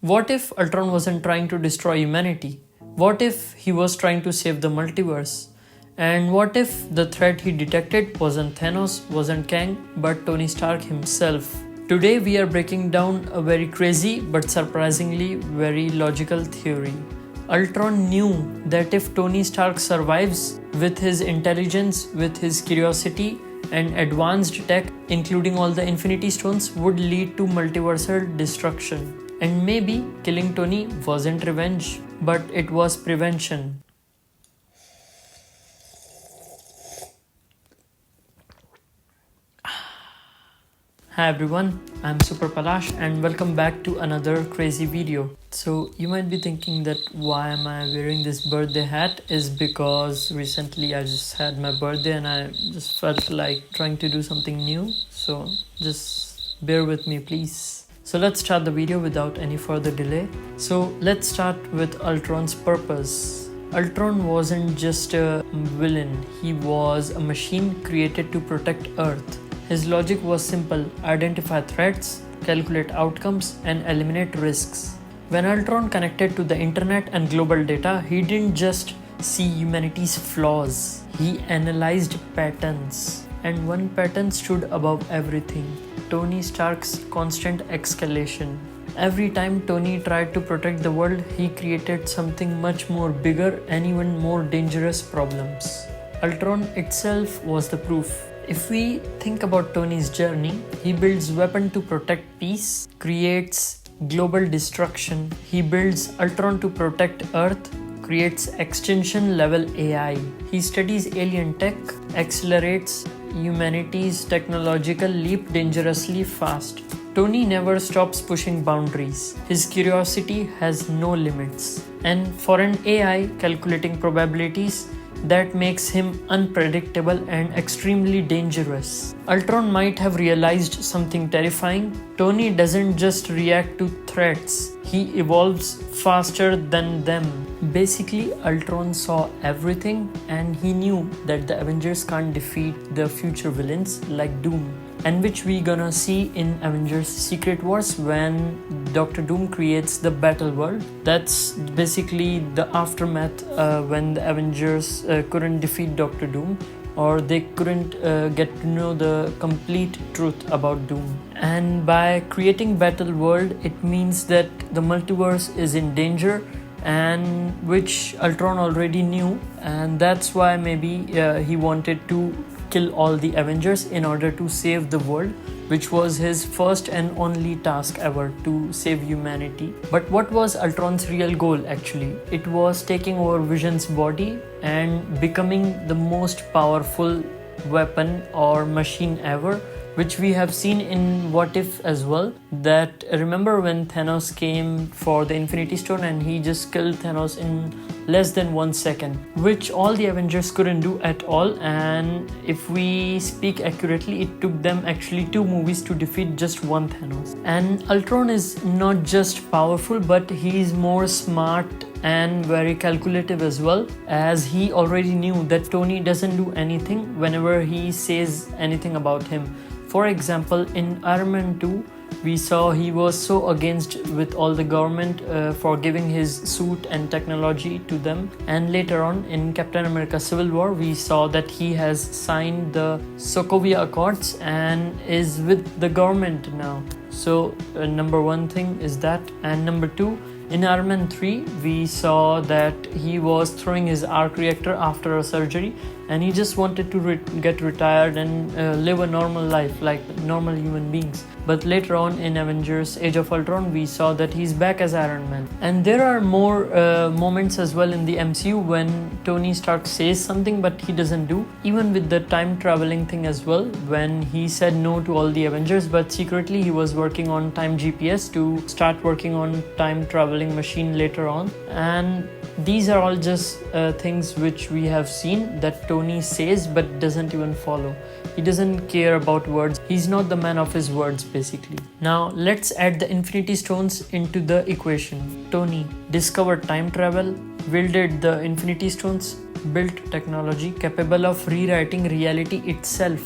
What if Ultron wasn't trying to destroy humanity? What if he was trying to save the multiverse? And what if the threat he detected wasn't Thanos, wasn't Kang, but Tony Stark himself? Today we are breaking down a very crazy but surprisingly very logical theory. Ultron knew that if Tony Stark survives with his intelligence, with his curiosity, and advanced tech, including all the Infinity Stones, would lead to multiversal destruction. And maybe killing Tony wasn't revenge, but it was prevention. Hi everyone, I'm Super-Palash and welcome back to another crazy video. So you might be thinking that why am I wearing this birthday hat is because recently I just had my birthday and I just felt like trying to do something new. So just bear with me please. So let's start the video without any further delay. So let's start with Ultron's purpose. Ultron wasn't just a villain, he was a machine created to protect Earth. His logic was simple: identify threats, calculate outcomes, and eliminate risks. When Ultron connected to the internet and global data, he didn't just see humanity's flaws, he analyzed patterns. And one pattern stood above everything: Tony Stark's constant escalation. Every time Tony tried to protect the world, he created something much more bigger and even more dangerous problems. Ultron itself was the proof. If we think about Tony's journey, he builds weapons to protect peace, creates global destruction. He builds Ultron to protect Earth, creates extinction level AI. He studies alien tech, accelerates humanity's technological leap dangerously fast. Tony never stops pushing boundaries. His curiosity has no limits. And for an AI calculating probabilities, that makes him unpredictable and extremely dangerous. Ultron might have realized something terrifying. Tony doesn't just react to threats, he evolves faster than them. Basically, Ultron saw everything and he knew that the Avengers can't defeat the future villains like Doom, and which we gonna see in Avengers Secret Wars when Dr. Doom creates the battle world. That's basically the aftermath when the Avengers couldn't defeat Dr. Doom, or they couldn't get to know the complete truth about Doom. And by creating battle world, it means that the multiverse is in danger, and which Ultron already knew, and that's why maybe he wanted to kill all the Avengers in order to save the world, which was his first and only task ever, to save humanity. But what was Ultron's real goal actually? It was taking over Vision's body and becoming the most powerful weapon or machine ever, which we have seen in What If as well. That remember when Thanos came for the Infinity Stone and he just killed Thanos in less than 1 second, which all the Avengers couldn't do at all. And if we speak accurately, it took them actually 2 movies to defeat just one Thanos. And Ultron is not just powerful, but he is more smart and very calculative as well, as he already knew that Tony doesn't do anything whenever he says anything about him. For example, in Iron Man 2, we saw he was so against with all the government for giving his suit and technology to them. And later on in Captain America Civil War, we saw that he has signed the Sokovia Accords and is with the government now. So number one thing is that. And number two, in Iron Man 3, we saw that he was throwing his arc reactor after a surgery and he just wanted to get retired and live a normal life like normal human beings. But later on in Avengers Age of Ultron, we saw that he's back as Iron Man. And there are more moments as well in the MCU when Tony Stark says something but he doesn't do. Even with the time traveling thing as well, when he said no to all the Avengers, but secretly he was working on time GPS to start working on time traveling machine later on. And these are all just things which we have seen that Tony says but doesn't even follow. He doesn't care about words. He's not the man of his words basically. Now let's add the Infinity Stones into the equation. Tony discovered time travel, wielded the Infinity Stones, built technology capable of rewriting reality itself.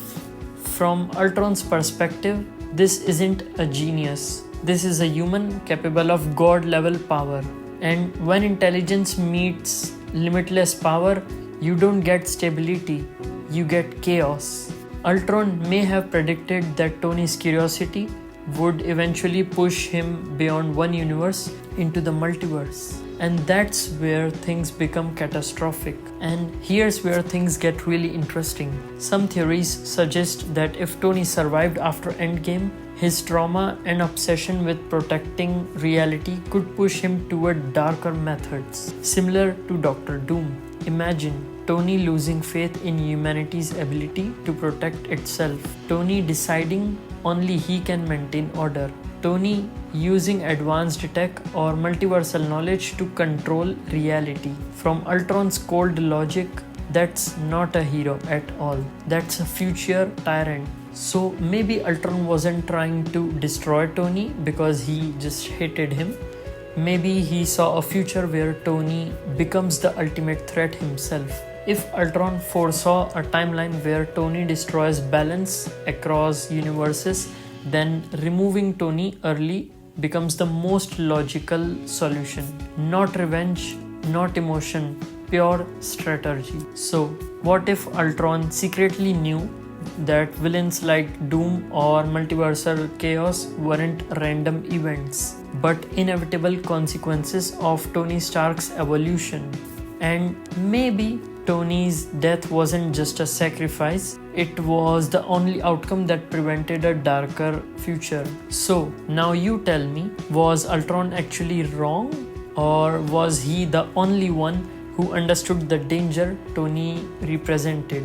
From Ultron's perspective, this isn't a genius. This is a human capable of God level power. And when intelligence meets limitless power, you don't get stability, you get chaos. Ultron may have predicted that Tony's curiosity would eventually push him beyond one universe into the multiverse. And that's where things become catastrophic. And here's where things get really interesting. Some theories suggest that if Tony survived after Endgame, his trauma and obsession with protecting reality could push him toward darker methods, similar to Doctor Doom. Imagine Tony losing faith in humanity's ability to protect itself. Tony deciding only he can maintain order. Tony using advanced tech or multiversal knowledge to control reality. From Ultron's cold logic, that's not a hero at all. That's a future tyrant. So maybe Ultron wasn't trying to destroy Tony because he just hated him. Maybe he saw a future where Tony becomes the ultimate threat himself. If Ultron foresaw a timeline where Tony destroys balance across universes, then removing Tony early becomes the most logical solution. Not revenge, not emotion, pure strategy. So, what if Ultron secretly knew that villains like Doom or multiversal chaos weren't random events, but inevitable consequences of Tony Stark's evolution? And maybe Tony's death wasn't just a sacrifice, it was the only outcome that prevented a darker future. So, now you tell me, was Ultron actually wrong? Or was he the only one who understood the danger Tony represented?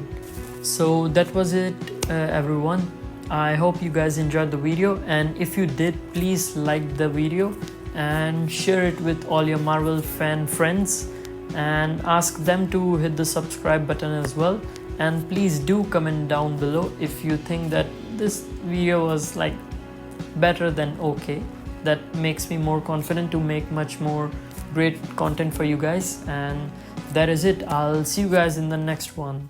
So that was it, everyone. I hope you guys enjoyed the video, and if you did, please like the video and share it with all your Marvel fan friends and ask them to hit the subscribe button as well. And please do comment down below if you think that this video was like better than okay. That makes me more confident to make much more great content for you guys. And that is it. I'll see you guys in the next one.